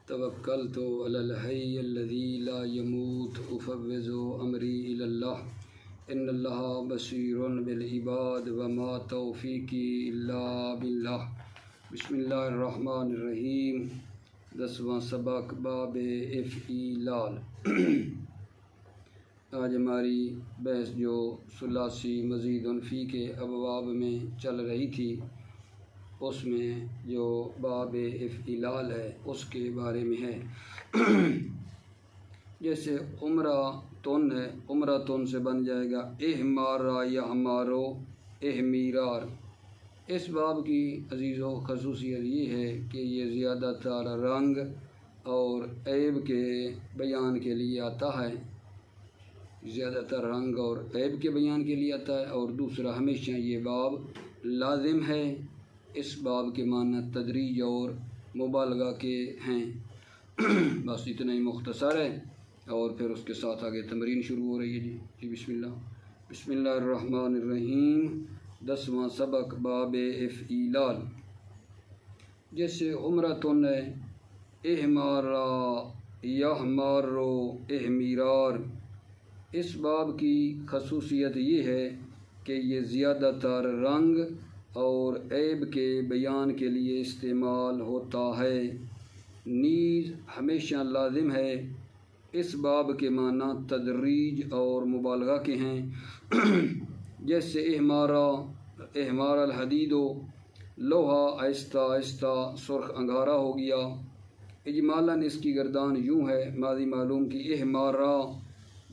توکلت علی الحی الذی لا یموت افوض امری الی اللہ ان اللہ بصیر بالعباد وما توفیقی الا باللہ۔ بسم اللہ الرحمن الرحیم۔ 10واں سبق باب افعیلال۔ آج ہماری بحث جو ثلاثی مزید فی کے ابواب میں چل رہی تھی، اس میں جو باب افعیلال ہے اس کے بارے میں ہے۔ جیسے عمرہ تن ہے، عمرہ تن سے بن جائے گا احمارا یا ہمارو احمیرار۔ اس باب کی عزیز و خصوصیت یہ ہے کہ یہ زیادہ تر رنگ اور عیب کے بیان کے لیے آتا ہے، زیادہ تر رنگ اور عیب کے بیان کے لیے آتا ہے۔ اور دوسرا، ہمیشہ یہ باب لازم ہے۔ اس باب کے معنی تدریج اور مبالغہ کے ہیں۔ بس اتنا ہی مختصر ہے، اور پھر اس کے ساتھ آگے تمرین شروع ہو رہی ہے۔ جی بسم اللہ۔ بسم اللہ الرحمن الرحیم۔ 10واں سبق باب افعیلال۔ جیسے عمرتن ہے احمارا یحمارو احمیرار۔ اس باب کی خصوصیت یہ ہے کہ یہ زیادہ تر رنگ اور عیب کے بیان کے لیے استعمال ہوتا ہے، نیز ہمیشہ لازم ہے۔ اس باب کے معنی تدریج اور مبالغہ کے ہیں۔ جیسے احمار الحدید و لوہا آہستہ آہستہ سرخ انگارہ ہو گیا۔ اجمالاً اس کی گردان یوں ہے، ماضی معلوم کی احمارا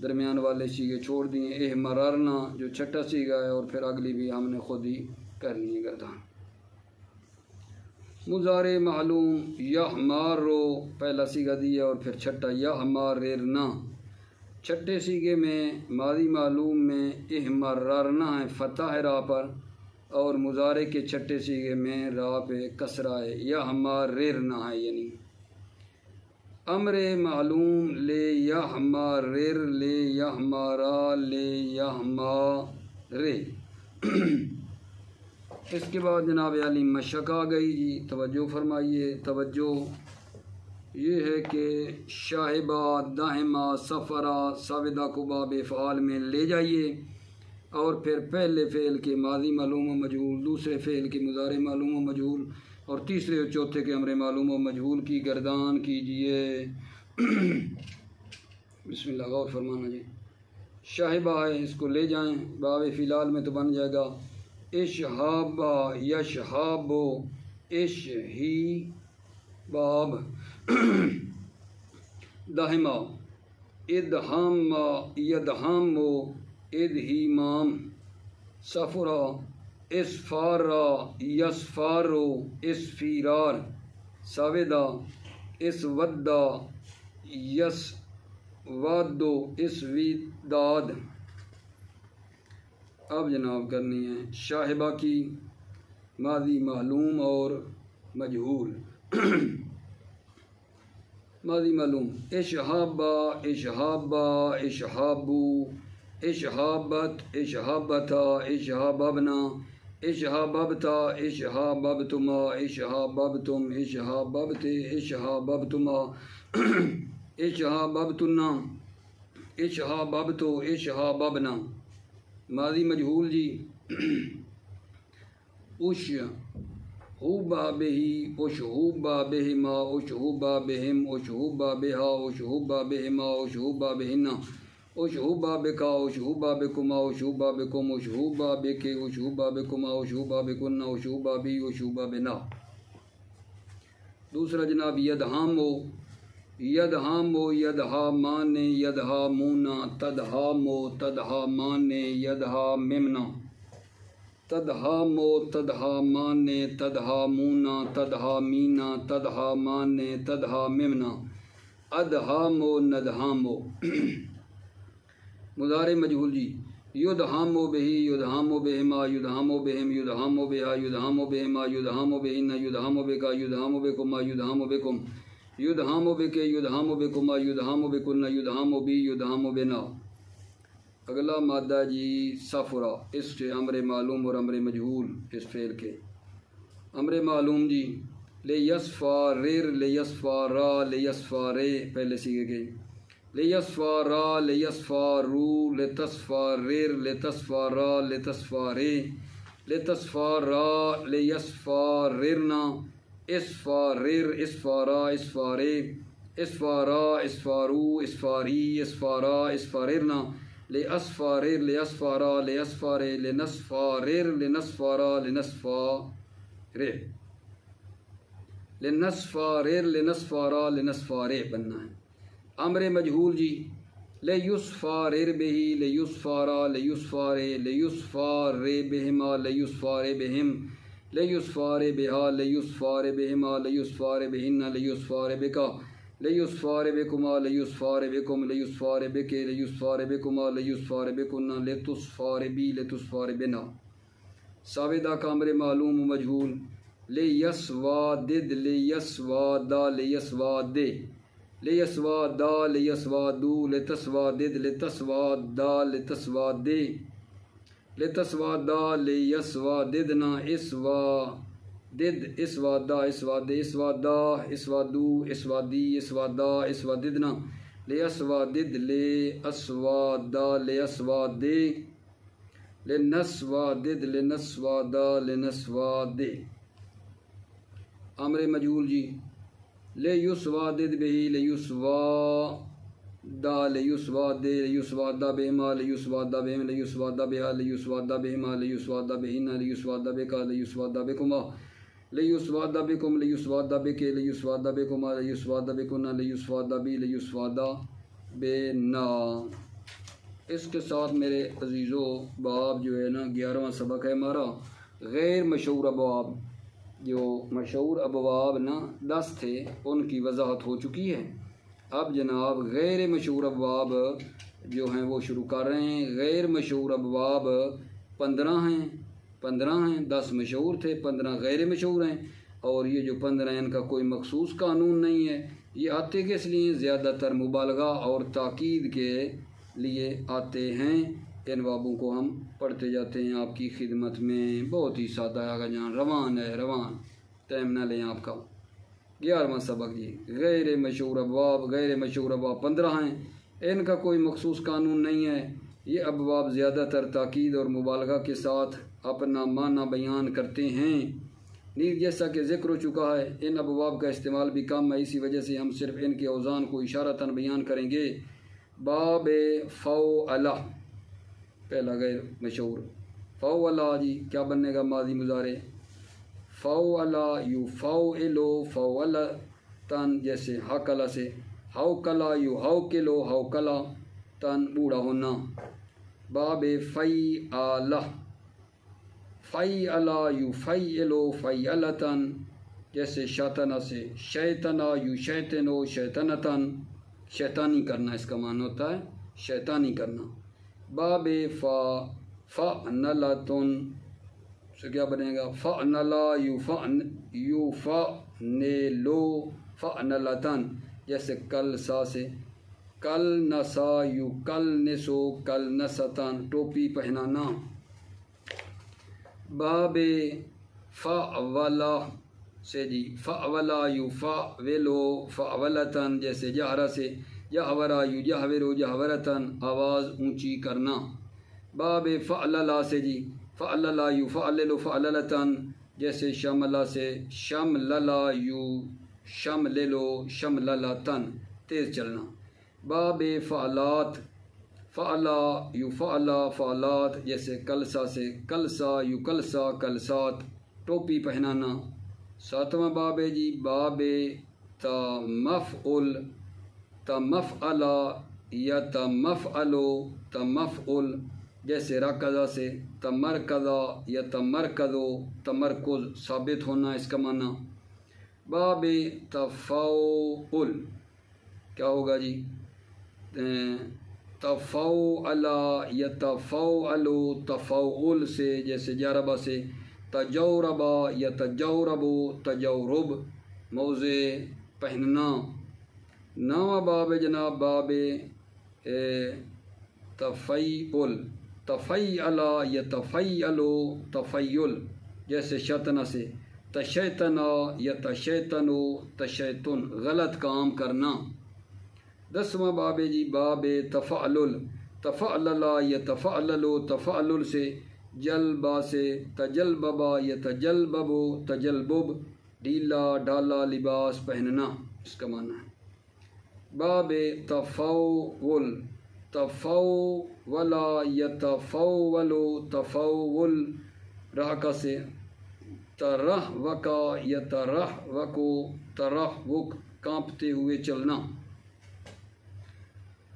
درمیان والے سیگے چھوڑ دیے، احمرارنا جو چھٹا سیگا ہے، اور پھر اگلی بھی ہم نے خود ہی کرنی ہے گردان۔ مضارع معلوم یحمارو پہلا سیگا دیا اور پھر چھٹا یحماررنا۔ چھٹے سیگے میں ماضی معلوم میں احمرارنا ہے، فتح ہے راہ پر، اور مضارع کے چھٹے سیگے میں راہ پہ کسرہ ہے، یحماررنا ہے یعنی۔ امر معلوم لے یحمارر لے یحمارا لے یحمارے۔ اس کے بعد جناب علی مشق آ گئی۔ جی توجہ فرمائیے، توجہ یہ ہے کہ شاہبہ داہمہ سفرہ ساودہ کو باب افعال میں لے جائیے، اور پھر پہلے فعل کے ماضی معلوم و مجہول، دوسرے فعل کے مضارع معلوم و مجہول، اور تیسرے اور چوتھے کے امر معلوم و مجہول کی گردان کیجئے۔ بسم اللہ، غور فرمانا جی۔ شاہبہ ہے، اس کو لے جائیں، باب افعال میں تو بن جائے گا اشہابہ یشہابو اش ہی باب۔ دہمہ ادہامہ یدہامو ادہیمام۔ سفرہ اسفارہ یسفارو اسفیرار۔ ساودہ اسودہ یسودو اسوداد۔ اب جناب کرنی ہے شاہبہ کی ماضی معلوم اور مجہول۔ ماضی معلوم اشہابہ اشہابہ اشہابو اشہابت اشہابتا اشہاببنا اشہاببتا اشہاببتما اشہاببتم اشہاببتے اشہاببتما اشہاببتنا اشہاببتو اشہاببنا۔ ماضی مجہول جی اشہوبہ بہی اشہوبہ بہما اشہوبہ بہم اشہوبہ بہا اشہوبہ بہما اشہوبہ بہنا اشہوبہ بکا اشہوبہ بکما اشہوبہ بکم اشہوبہ بکے اشہوبہ بکما اشہوبہ بکنا اشہوبہ بی اشہوبہ بنا۔ دوسرا جناب یدہامو یدہامو یدہامان یدہامونا تدہامو تدہامان یدہاممنا۔ تدہامو تدہامان تدہامونا تدہامینا تدہامان تدہاممنا۔ ادہامو ندہامو۔ مضارع مجہول جی یدہامو بہی یدہامو بہما یدہامو بہم یدہامو بہا یدہامو بہما یدہامو بہنا یدہامو بکا یدہامو بکما یدہامو بکم یدہامو بکے یدہامو بکما یدہامو بکنا یدہامو بی یدہامو بنا۔ اگلا مادہ جی سفرہ، اس سے امر معلوم اور امر مجہول۔ اس فعل کے امر معلوم جی لیسفارر لیسفارا لیسفارے پہلے سیکھے گئے، لیسفارا لیسفارو لتصفارر لتصفارا لتصفارے لتصفارا لیسفاررنا اسفارر اسفارا اسفارے اسفارا اسفارو اسفاری اسفارا اسفاررنا لاسفارر لاسفارا لاسفارے لنسفارر لنسفارا لنسفارے لنسفارر لنسفارا لنسفارے بننا ہے۔ امر مجہول جی، لیسفارر بہی لیسفارا لیسفارے لیسفار بہما لیسفار بہم لیسفار بہا لیسفار بہما لیسفار بہن لیسفار بکا لیسفار بکما لیسفار بکم لیسفار بکے لیسفار بکما لیسفار بکنا لتصفار بی لتصفار بنا۔ ساویدہ کا امر معلوم و مجہول، لیسوادد لیسوادا لیسوادے لیسوادا لیسوادو لتسوادد لتسوادا لتسوادے لتسوادا لیسواددنا اسوادد اسوادا اسوادے اسوادا اسوادو اسوادی اسوادا اسواددنا لیسوادد لیسوادا لیسوادے لنسوادد لنسوادا لنسوادے۔ امر مجہول جی، لیسوادد بہی لیسوادا لیسوادے لیسوادا بہما لیسوادا بہم لیسوادا بہا لیسوادا بہما لیسوادا بہن لیسوادا بکا لیسوادا بکما لیسوادا بکم لیسوادا بکے لیسوادا بکما لیسوادا بکنا لیسوادا بی لیسوادا بنا۔ اس کے ساتھ میرے عزیزو باب جو ہے نا 11واں سبق ہے ہمارا، غیر مشہور ابواب۔ جو مشہور ابواب نا 10 تھے، ان کی وضاحت ہو چکی ہے۔ اب جناب غیر مشہور ابواب جو ہیں وہ شروع کر رہے ہیں۔ غیر مشہور ابواب 15 ہیں، 10 مشہور تھے، 15 غیر مشہور ہیں، اور یہ جو 15 ہیں ان کا کوئی مخصوص قانون نہیں ہے۔ یہ آتے کس لیے؟ زیادہ تر مبالغہ اور تاکید کے لیے آتے ہیں۔ ان بابوں کو ہم پڑھتے جاتے ہیں آپ کی خدمت میں، بہت ہی سادہ آگا جان، روان ہے روان، ٹائم نہ لیں آپ کا۔ 11واں سبق جی، غیر مشہور ابواب۔ غیر مشہور ابواب 15 ہیں، ان کا کوئی مخصوص قانون نہیں ہے۔ یہ ابواب زیادہ تر تاکید اور مبالغہ کے ساتھ اپنا معنی بیان کرتے ہیں۔ نیز جیسا کہ ذکر ہو چکا ہے، ان ابواب کا استعمال بھی کم ہے، اسی وجہ سے ہم صرف ان کے اوزان کو اشارتاً بیان کریں گے۔ باب فوعلا، پہلا غیر مشہور فوعلا جی، کیا بننے گا؟ ماضی مضارع۔ فوعلا یفوعلو فوعلتن، جیسے حقلا سے حوکلا یحوکلو حوکلا تن، بوڑھا ہونا۔ باب فیعلا، فیعلا یفیعلو فیعلتن، جیسے شیطنہ سے شیطنہ یشیطنو شیطنتن، شیطانی کرنا اس کا معنی ہوتا ہے شیطانی کرنا۔ باب فعنلتن سے کیا بنے گا؟ فعنلا یفعنلو فعنلتن، جیسے کل سا سے کل نسا یکل نسو کل نستن، ٹوپی پہنانا۔ باب فعولا سے جی فعولا یفعولو فعولتن، جیسے جہرا سے جہورا یجہورو جہورتن، آواز اونچی کرنا۔ باب فعللا سے جی فعللا یفعللو فعللتن، جیسے شملہ سے شمللا یشمللو شمللتن، تیز چلنا۔ باب فعلات، فعلا یفعلا فعلات، جیسے کلسا سے کلسا یکلسا کلسات، ٹوپی پہنانا۔ 7واں باب ہے جی باب تمفعل، تمفعلا یا تمفعلو تمفعل، جیسے رکضا سے تمرکضا یا تمرکضو، تمرکز ثابت ہونا اس کا معنی۔ باب تفاعل، کیا ہوگا جی؟ تفاعلا یا تفاعلو، تفاعل سے جیسے جاربا سے تجوربا یا تجوربو تجورب، موزے پہننا۔ 9واں باب جناب باب تفیعل، تفیعلا یا تفیعلو تفیعل، جیسے شطنہ سے تشیطنا یا تشیطنو تشیطن غلط کام کرنا۔ 10واں باب ہے جی باب تفعلل، تفعللا یا تفعللو، تفعلل سے جلبا سے تجلببا یا تجلببو، تجلبب ڈھیلا ڈالا لباس پہننا، اس کا معنی ہے۔ باب تفول، تفولا یا تفولو، تفول راکا سے ترہوکا یا ترہوکو، ترہوک کانپتے ہوئے چلنا۔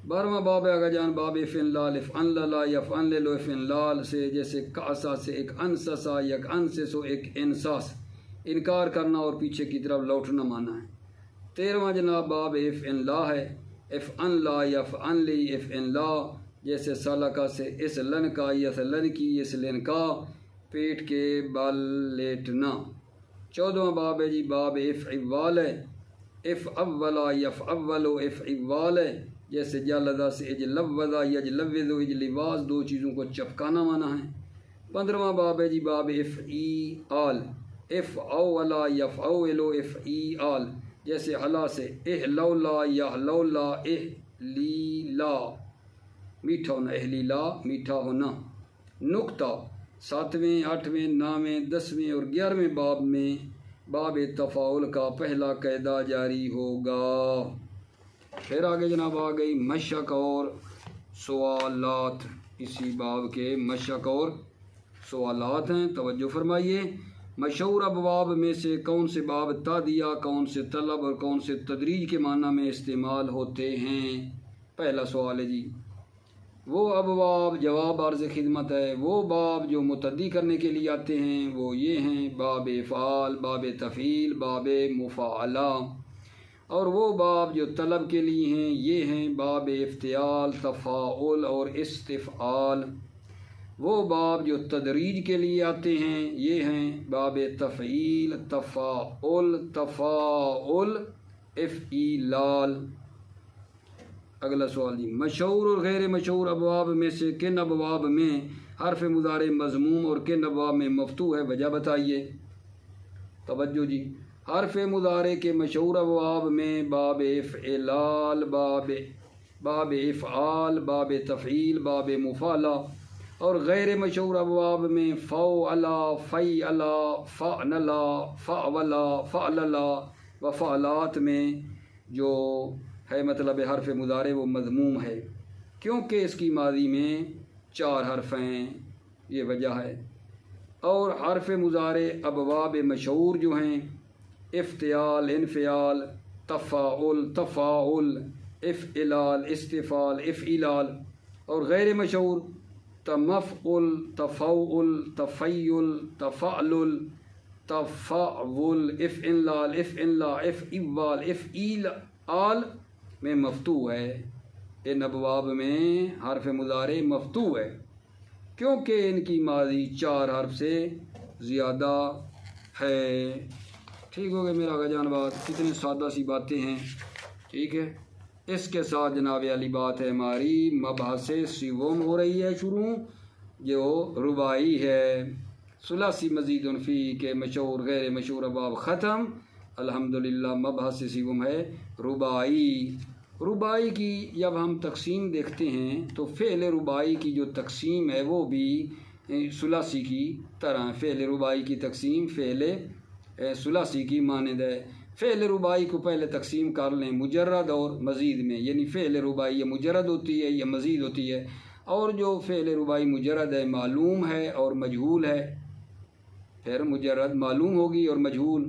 12واں باب ہے آگا جان باب فنلال، افعنللا یا افعنللو، افنلال سے جیسے کاسا سے ایک انسسا، یک انسسو ایک انساس، انکار کرنا اور پیچھے کی طرف لوٹنا مانا ہے۔ 13واں جناب باب افعنلا ہے، افعنلا یا افعنلی، افعنلا جیسے سالکا سے اس لنکا یا لنکی، اس لنکا پیٹ کے بال لیٹنا۔ 14واں باب ہے جی باب افعوال ہے، افعولا یا افعولو، افعوال ہے جیسے جالدہ سے اجلوذا یا اجلوذو، اجلواز دو چیزوں کو چپکانا مانا ہے۔ 15واں باب ہے جی باب افعیال، افعولا یا افعولو، افعیال جیسے حلا سے احلولا یا احلولا، احلیلا میٹھا ہونا، احلیلا میٹھا ہونا۔ نقطہ 7ویں 8ویں 9ویں 10ویں اور 11ویں باب میں باب تفاعل کا پہلا قاعدہ جاری ہوگا۔ پھر آگے جناب آ گئی مشق اور سوالات، اسی باب کے مشق اور سوالات ہیں، توجہ فرمائیے۔ مشہور ابواب میں سے کون سے باب تادیہ، کون سے طلب اور کون سے تدریج کے معنی میں استعمال ہوتے ہیں؟ پہلا سوال ہے جی وہ ابواب، جواب عرض خدمت ہے، وہ باب جو متعدی کرنے کے لیے آتے ہیں وہ یہ ہیں باب افعال، باب تفعیل، باب مفاعلہ، اور وہ باب جو طلب کے لیے ہیں یہ ہیں باب افتعال، تفاعل اور استفعال۔ وہ باب جو تدریج کے لیے آتے ہیں یہ ہیں باب تفعیل، تفاعل، تفاعل، افعیلال۔ اگلا سوال جی مشہور اور غیر مشہور ابواب میں سے کن ابواب میں حرف مضارع مضموم اور کن ابواب میں مفتوح ہے؟ وجہ بتائیے۔ توجہ جی، حرف مضارع کے مشہور ابواب میں باب افعلال، باب افعال، باب تفعیل، باب مفاعلہ، اور غیر مشہور ابواب میں فوعلا، فیعلا، فعنلا، فعولا، فعللا و فعلات میں جو ہے مطلب حرف مضارع وہ مضموم ہے کیونکہ اس کی ماضی میں 4 حرف ہیں، یہ وجہ ہے۔ اور حرف مضارع ابواب مشہور جو ہیں افتعال، انفعال، تفاعل، تفاعل، افعلال، استفعال، افعلال، اور غیر مشہور تمفعل، تفاعل، تفعیل، تفعلل، تفاعل، افعلال، افعلا، افعوال، افعیلال میں مفتوح ہے۔ ان ابواب میں حرف مضارع مفتوح ہے کیونکہ ان کی ماضی 4 حرف سے زیادہ ہے۔ ٹھیک ہو گیا میرا آگا جان بات، کتنی سادہ سی باتیں ہیں، ٹھیک ہے۔ اس کے ساتھ جناب والی بات ہے ہماری مبحث سیوم ہو رہی ہے شروع، جو رباعی ہے، ثلاثی مزید فی کے مشہور غیر مشہور ابواب ختم، الحمدللہ مبحث سیوم ہے رباعی۔ رباعی کی جب ہم تقسیم دیکھتے ہیں تو فعل رباعی کی جو تقسیم ہے وہ بھی ثلاثی کی طرح، فعل رباعی کی تقسیم فعل ثلاثی کی مانند ہے۔ فعل رباعی کو پہلے تقسیم کر لیں مجرد اور مزید میں، یعنی فعل رباعی یا مجرد ہوتی ہے یا مزید ہوتی ہے، اور جو فعل رباعی مجرد ہے معلوم ہے اور مجہول ہے، پھر مجرد معلوم ہوگی اور مجہول،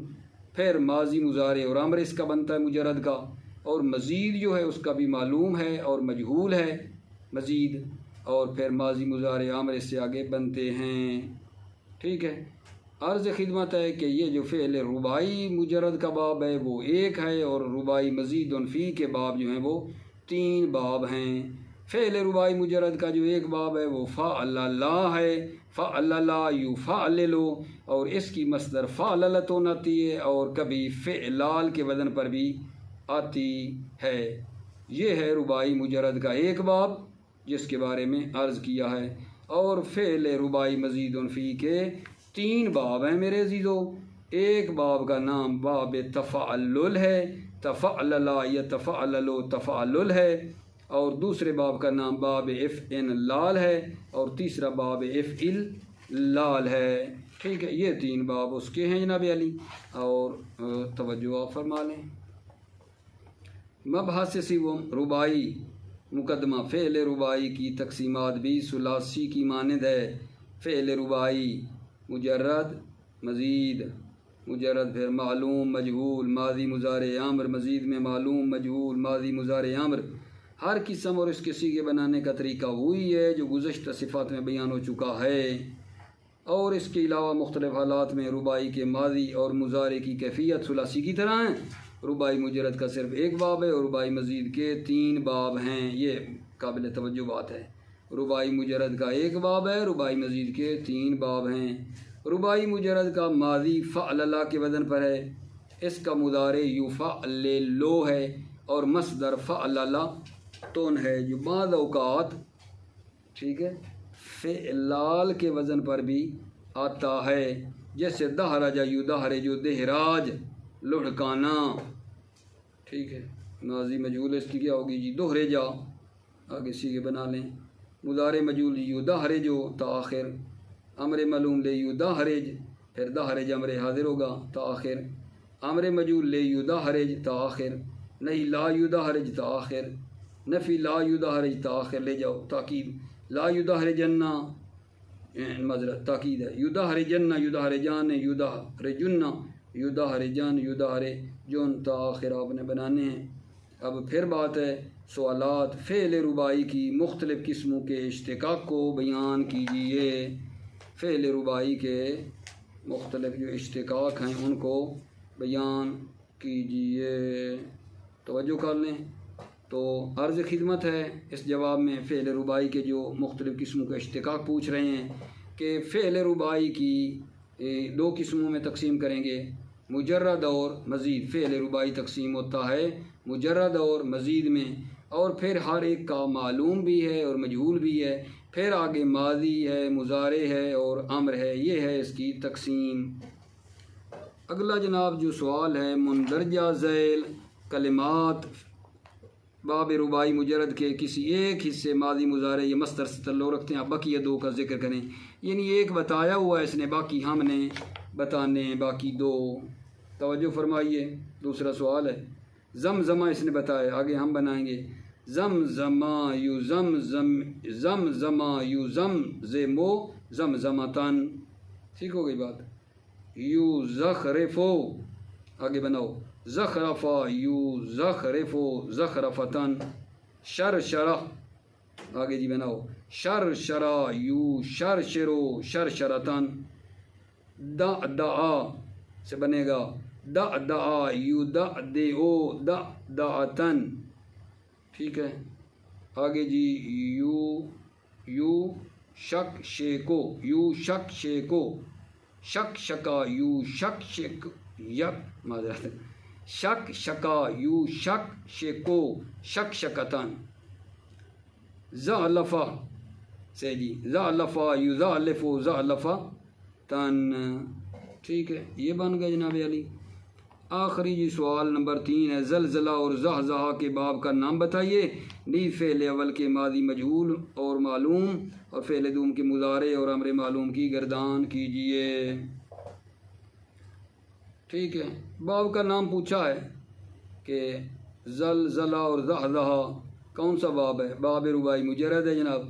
پھر ماضی مضارع اور امر اس کا بنتا ہے مجرد کا، اور مزید جو ہے اس کا بھی معلوم ہے اور مجہول ہے مزید، اور پھر ماضی مضارع امر اس سے آگے بنتے ہیں، ٹھیک ہے۔ عرض خدمت ہے کہ یہ جو فعل رباعی مجرد کا باب ہے وہ 1 ہے، اور رباعی مزید فی کے باب جو ہیں وہ 3 باب ہیں۔ فعل رباعی مجرد کا جو 1 باب ہے وہ فعللا ہے، فعللا یفعللو، اور اس کی مصدر فعللتون آتی ہے اور کبھی فعلال کے وزن پر بھی آتی ہے۔ یہ ہے رباعی مجرد کا 1 باب جس کے بارے میں عرض کیا ہے، اور فعل رباعی مزید فی کے 3 باب ہیں میرے عزیزو۔ ایک باب کا نام باب تفعلل ہے، تفعللا یا تفعللو تفعلل ہے، اور دوسرے باب کا نام باب افعلال ہے، اور تیسرا باب افعلال ہے۔ ٹھیک ہے، یہ 3 باب اس کے ہیں جناب علی، اور توجہ آپ فرما لیں۔ مبحث سوم رباعی مقدمہ، فعل رباعی کی تقسیمات بھی ثلاثی کی مانند ہے۔ فعل رباعی مجرد، مزید، مجرد، پھر معلوم، مجہول، ماضی مضارع امر، مزید میں معلوم، مجہول، ماضی مضارع امر۔ ہر قسم اور اس کے صیغے بنانے کا طریقہ وہی ہے جو گزشتہ صفات میں بیان ہو چکا ہے، اور اس کے علاوہ مختلف حالات میں رباعی کے ماضی اور مضارع کی کیفیت ثلاثی کی طرح ہیں۔ رباعی مجرد کا صرف 1 باب ہے، اور رباعی مزید کے 3 باب ہیں۔ یہ قابل توجہ بات ہے، رباعی مجرد کا 1 باب ہے، رباعی مزید کے 3 باب ہیں۔ رباعی مجرد کا ماضی فعللا کے وزن پر ہے، اس کا مضارع یفعللو ہے، اور مصدر فعللا تون ہے، جو بعض اوقات ٹھیک ہے فعلال کے وزن پر بھی آتا ہے، جیسے دہرج یدہرج دہراج، لڑکانا۔ ٹھیک ہے، ماضی مجہول اس کی کیا ہوگی جی دہرجا، آگے سیغے بنا لیں۔ مضارع مجہول یدہرج تاخیر، امر معلوم لے یدہرج، پھر دہرج امر حاضر ہوگا تاخیر، امر مجہول لے یدہرج تاخیر، نہیں لا یدہرج تاخیر، نفی لا یدہرج تاخیر لے جاؤ تاکید، لا یدہرجن معذرت تاکید ہے، یدہرجن یدہرجان یدہرجن یدہرجن یدہرجن تاخیر آپ نے بنانے ہیں۔ اب پھر بات ہے سوالات، فعل رباعی کی مختلف قسموں کے اشتقاق کو بیان کیجیے۔ فعل رباعی کے مختلف جو اشتقاق ہیں ان کو بیان کیجیے۔ توجہ کر لیں، تو عرض خدمت ہے اس جواب میں فعل رباعی کے جو مختلف قسموں کا اشتقاق پوچھ رہے ہیں کہ فعل رباعی کی 2 قسموں میں تقسیم کریں گے، مجرد اور مزید۔ فعل رباعی تقسیم ہوتا ہے مجرد اور مزید میں، اور پھر ہر ایک کا معلوم بھی ہے اور مجہول بھی ہے، پھر آگے ماضی ہے، مضارع ہے اور امر ہے، یہ ہے اس کی تقسیم۔ اگلا جناب جو سوال ہے، مندرجہ ذیل کلمات باب رباعی مجرد کے کسی ایک حصے ماضی مضارع یا مصدر سے تعلق رکھتے ہیں، آپ بقیہ 2 کا ذکر کریں، یعنی ایک بتایا ہوا ہے اس نے، باقی ہم نے بتانے ہیں، باقی 2۔ توجہ فرمائیے، دوسرا سوال ہے، زمزمہ اس نے بتایا، آگے ہم بنائیں گے زمزمہ زمزمہ یزمزمو زمزمتن، ٹھیک ہو گئی بات۔ یزخرفو، آگے بناؤ زخرفا یزخرفو زخرفتن۔ شرشرہ، آگے جی بناؤ شرشرہ یشرشرو شرشرتن۔ دعدعا سے بنے گا دعدعا یدعدعو دعدعتن، ٹھیک ہے۔ آگے جی یو شک شیکو یو شک شیکو، شک شکا یو شک شک یک معذرت شک شکا یو شک شیکو شک شکتن۔ زعلفہ سے جی زعلفہ یو زعلفو زعلفہ تن، ٹھیک ہے، یہ بن گیا جناب علی۔ آخری جی سوال نمبر 3 ہے، زلزلہ اور زحزحہ کے باب کا نام بتائیے۔ نیز فعل اول کے ماضی مجہول اور معلوم، اور فعل دوم کے مضارع اور امر معلوم کی گردان کیجیے۔ ٹھیک ہے، باب کا نام پوچھا ہے کہ زلزلہ اور زحزحہ کون سا باب ہے؟ باب رباعی مجرد ہے جناب،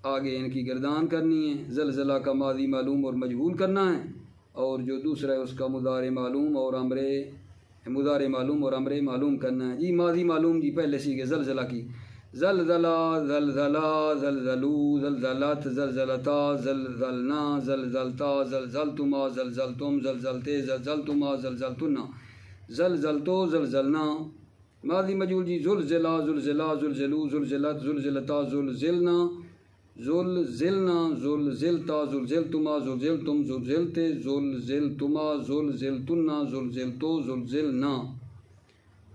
آگے ان کی گردان کرنی ہے۔ زلزلہ کا ماضی معلوم اور مجہول کرنا ہے، اور جو دوسرا ہے اس کا مضارع معلوم اور امر معلوم کرنا ہے۔ جی ماضی معلوم جی پہلے سیکھے زلزلہ کی، زلزلہ زلزلہ زلزلو زلزلت زلزلتا زلزلنا زلزلتا زلزلتما زلزلتم زلزلتے زلزلتما زلزلتنا زلزلتو زلزلنا۔ ماضی مجہول جی زلزلہ زلزلہ زلزلو زلزلت زلزلتا زلزلنا زلزلنا زلزلتا زلزلتما زلزلتم زلزلتے زلزلتما زلزلتنا زلزلتو زلزلنا۔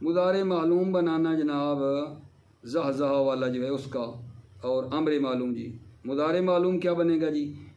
مضارع معلوم بنانا جناب زحزحہ والا جو ہے اس کا، اور امر معلوم جی مضارع معلوم کیا بنے گا جی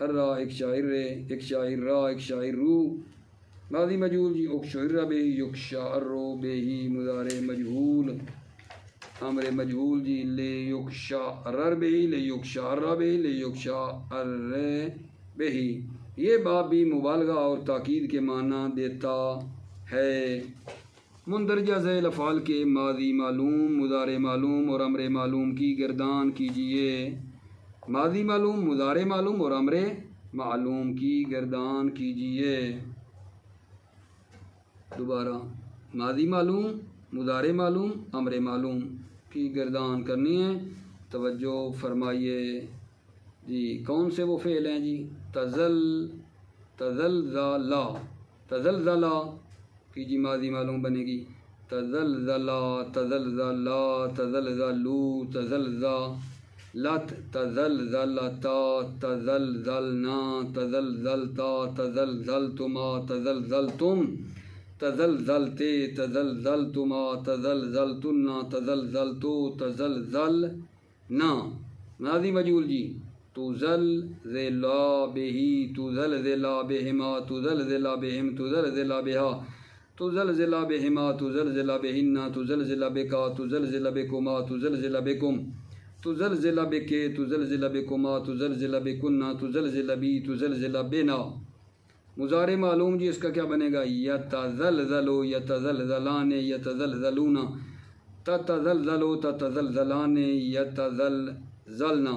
ارا ایک شاعر رے، ایک شاعر را، ایک شاعر رو، ماضی مجہول جی اکشعر بے یکشعر بے ہی، مضارع مجہول امر مجہول جی لے یکشعر بے ہی، لے یکشعر بے ہی، لے یکشعر بے ہی، یہ باب بھی مبالغہ اور تاکید کے معنی دیتا ہے۔ مندرجہ ذیل افعال کے ماضی معلوم، مضارع معلوم اور امر معلوم کی گردان کیجیے۔ ماضی معلوم، مضارع معلوم اور امر معلوم کی گردان کیجیے۔ دوبارہ ماضی معلوم، مضارع معلوم، امر معلوم کی گردان کرنی ہے۔ توجہ فرمائیے جی، کون سے وہ فعل ہیں جی؟ تزلزلا، تزلزلا کی جی ماضی معلوم بنے گی تزلزلا، تزلزلا، تزلزلو، تزلزلت، تزلزلتا، تزلزلنا، تزلزلتا، تزلزلتما، تزلزلتم، تزلزلتے، تزلزلتما، تزلزلتن، تزلزلتو، تزلزلنا۔ ماضی مجہول جی تزلزلا بہی، تزلزلا بہما، تزلزلا بہم، تزلزلا بہا، تزلزلا بہما، تزلزلا بہن، تزلزلا بکا، تزلزلا بکما، تزلزلا بکم، تزلزلا بکے، تزلزلا بکما، تزلزلا بکن، تزلزلا بی، تزلزلا بنا۔ مضارع معلوم جی اس کا کیا بنے گا؟ یتزلزلو، یتزلزلان، یتزلزلون، تتزلزلو، تتزلزلان، یتزلزلنا،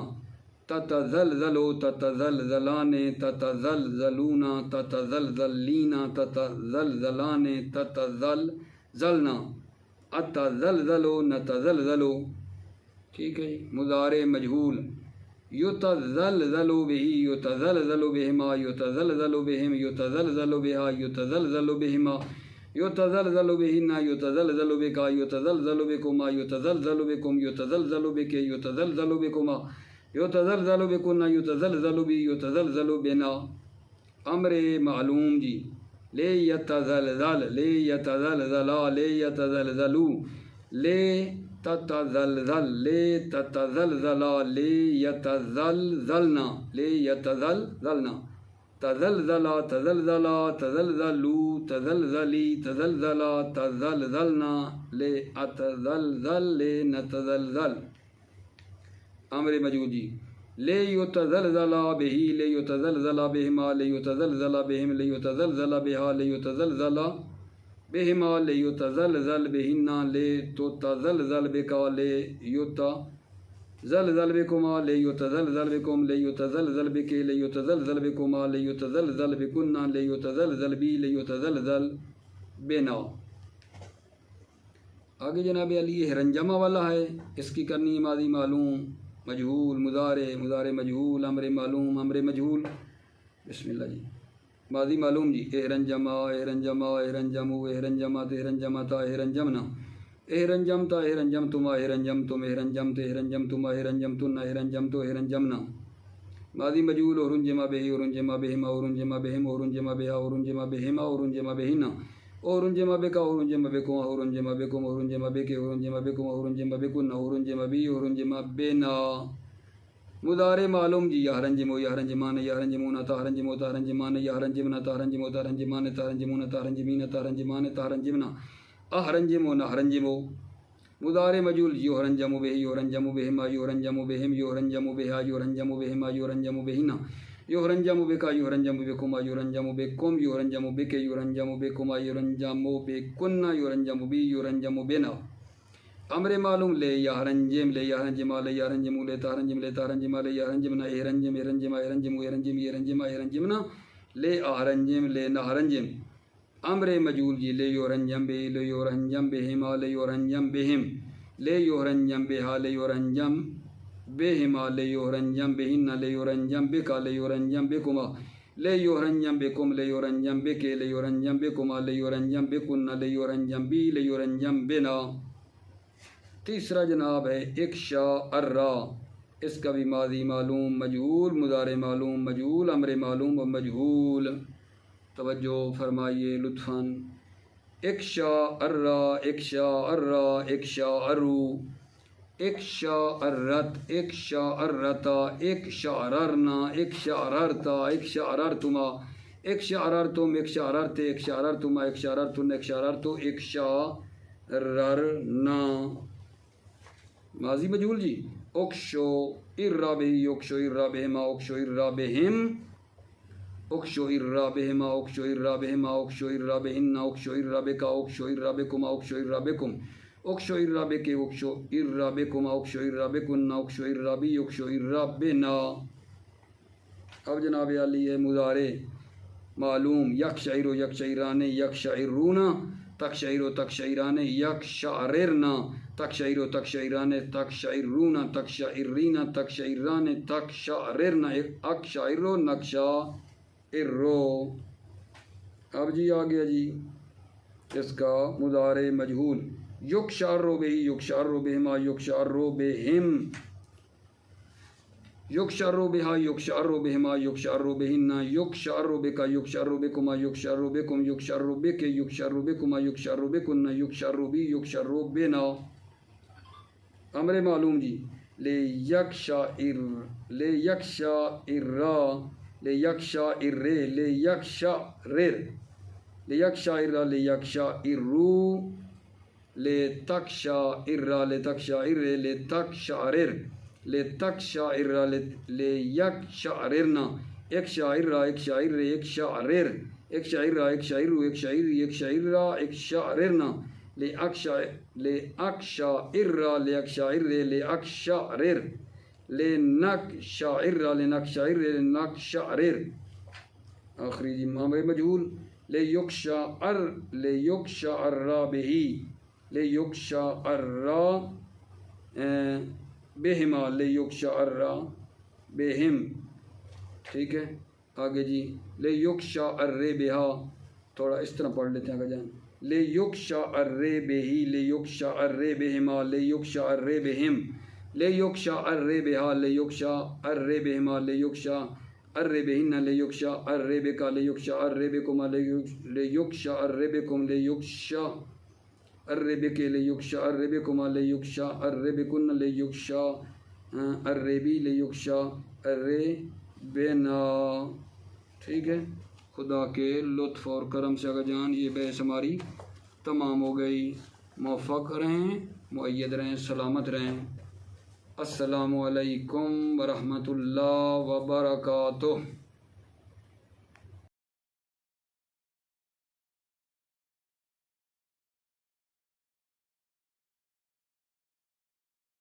تتزلزلو، تتزلزلان، تتزلزلون، تتزلزلین، تتزلزلان، تتزلزلنا، اتزلزلو، نتزلزلو۔ ٹھیک ہے جی۔ مضارع مجہول یتزلزل بہی، یتزلزل بہما، یتزلزل بہم، یتزلزل بہا، یتزلزل بہما، یتزلزل بہن، یتزلزل بکا، یتزلزل بکما، یتزلزل بکم، یتزلزل بکے، یتزلزل بکما، یتزلزل بکن، یتزلزل بی، یتزلزل بنا۔ امر معلوم جی لے یتزلزل، لے یتزلزلا، لے یتزلزلو، لے تتزلزل، لے تتزلزلا، لے یتزلزلنا، لے یتزلزلنا، تزلزلا، تزلزلا، تزلزلو، تزلزلی، تزلزلا، تزلزلنا، لے اتزلزل، لے نتزلزل۔ امر مجہول جی لے یتزلزلا بہی، لے یتزلزلا بہما، لے یتزلزلا بہم، لے یتزلزلا بہا، لے یتزلزلا بہما، لے یتزلزل بہن، لے تتزلزل بکا، لے یتزلزل بکما، لے یتزلزل بکم، لے یتزلزل بکے، لے یتزلزل بکما، لے یتزلزل بکن، لے یتزلزل بی، لے یتزلزل بنا۔ آگے جناب علی یہ رنجمہ والا ہے، اس کی کرنی ماضی معلوم، مجہول، مضارع، مضارع مجہول، امر معلوم، امر مجہول۔ بسم اللہ جی۔ ماضی معلوم جی احرنجما، احرنجما، احرنجمو، احرنجمت، احرنجمتا، احرنجمنا، احرنجمتا، احرنجمتما، احرنجمتم، احرنجمت، احرنجمتما، احرنجمتن، احرنجمتو، احرنجمنا۔ ماضی مجہول اورنجما بہی، اورنجما بہما، اورنجما بہم، اورنجما بہا، اورنجما بہما، اورنجما بہنا، اورنجما بکا، اورنجما بکما، اورنجما بکم، اورنجما بکے، اورنجما بکما، اورنجما بکن، اورنجما بی، اورنجما بنا۔ مضارع معلوم جی یحرنجمو، یحرنجمان، یحرنجمون، تحرنجمو، تحرنجمان، یحرنجمنا، تحرنجمو، تحرنجمان، تحرنجمون، تحرنجمین، تحرنجمان، تحرنجمنا، احرنجمو، نحرنجمو۔ مضارع مجہول یحرنجمو بہی، یحرنجمو بہما، یحرنجمو بہم، یحرنجمو بہا، یحرنجمو بہما، یحرنجمو بہنا، یحرنجمو بکا، یحرنجمو بکما، یحرنجمو بکم، یحرنجمو بکے، یحرنجمو بکما، یحرنجمو بکن، یحرنجمو بی، یحرنجمو بنا۔ امر معلوم لے یحرنجم، لے یحرنجما، لے یحرنجمو، لے تحرنجم، لے تحرنجما، لے یحرنجمنا، احرنجم، احرنجما، احرنجمو، احرنجم، احرنجما، احرنجمنا، لے احرنجم، لے نحرنجم۔ امر مجہول جی لے یحرنجم بے، لے یحرنجم بہما، لے یحرنجم بہم، لے یحرنجم بہا، لے یحرنجم بہما، لے یحرنجم بہن، لے یحرنجم بکا، لے یحرنجم بکما، لے یحرنجم بکم، لے یحرنجم بکے، لے یحرنجم بکما، لے یحرنجم بکن، لے یحرنجم بی، لے یحرنجم بنا۔ تیسرا جناب ہے اکشعر، اس کا بھی ماضی معلوم، مجہول، مضارع معلوم، مجہول، امر معلوم و مجہول۔ توجہ فرمائیے لطفاً۔ اکشعر، اکشعر، اکشعرو، ایک شعرت، ایک شعرتا، ایک شعررنا، ایک شعررتا، ایک شعررتما، ایک شعررتم، ایک شعررتے، ایک شعررتما، ایک شعررتن، ایک شعررتو، ایک شعررنا، ماضی مجہول جی۔ اکشو ارابہی، اکشو ارابہما، اکشو ارابہم، اکشو ارابہما، اکشو ارابہما، اکشو ارابہن، اکشو ارابکا، اکشو ارابکما، اکشو ارابکم، اکشو ارابکے، اکشو ارابکما، اکشو ارابکن، اکشو ارابی، اکشو ارابنا۔ اب جناب عالی ہے مضارع معلوم، یکشعر و یکشعران، یکشعرون، تکشعر و تکشعران، یکشعررن، تکشعر و تکشعران، تکشعرون، تکشعرین، تکشعران، تکشعررن، اکشعر و نکشعر۔ اب جی آ گیا جی اس کا مضارع مجہول، یکشعر بہی، یکشعر بہما، یکشعر بہم، یکشعر بہا، یکشعر بہما، یکشعر بہن، یکشعر بکا، یکشعر بکما، یکشعر بکم، یکشعر بکے، یکشعر بکما، یکشعر بکن، یکشعر بی، یکشعر بنا۔ امر معلوم جی، لے یکشعر، لے یکشعرا، لے یکشعر، لے یکشعرر، لے یکشعر، لے یکشعرو، لے تکشعر، لے تکشعر، لے تکشعرر، لے تکشعر، لے یکشعررن، ایک شاعرہ، ایک شاعر، ایک شاعرر، ایک شاعرہ، ایک شاعرو، ایک شاعری، ایک شاعرہ، ایک شاعررن، لے اکشعر، لے اکشعر، لے اکشعرر، لے نکشعر، لے نکشعر، لے نکشعرر۔ آخری جی امر مجہول، لے یکشعر، لے یکشعر بہی، لے یکشعر بہما، لے یکشعر بہم، ٹھیک ہے۔ آگے جی، لے یکشعر بہا، تھوڑا اس طرح پڑھ لیتے ہیں آگے جان، لے یکشعر بہی، لے یکشعر بہما، لے یکشعر بہم، لے یکشعر بہا، لے یکشعر بہما، لے یکشعر بہن، لے یکشعر بکا، لے یکشعر بکما، لے یکشعر بکم، لے یکشعر بکے، لے یکشعر بکما، لے یکشعر بکن، لے یکشعر بی، لے یکشعر بنا، ٹھیک ہے۔ خدا کے لطف اور کرم سے آگے جان یہ بحث ہماری تمام ہو گئی۔ موفق رہیں، مؤید رہیں، سلامت رہیں۔ السلام علیکم ورحمۃ اللہ وبرکاتہ۔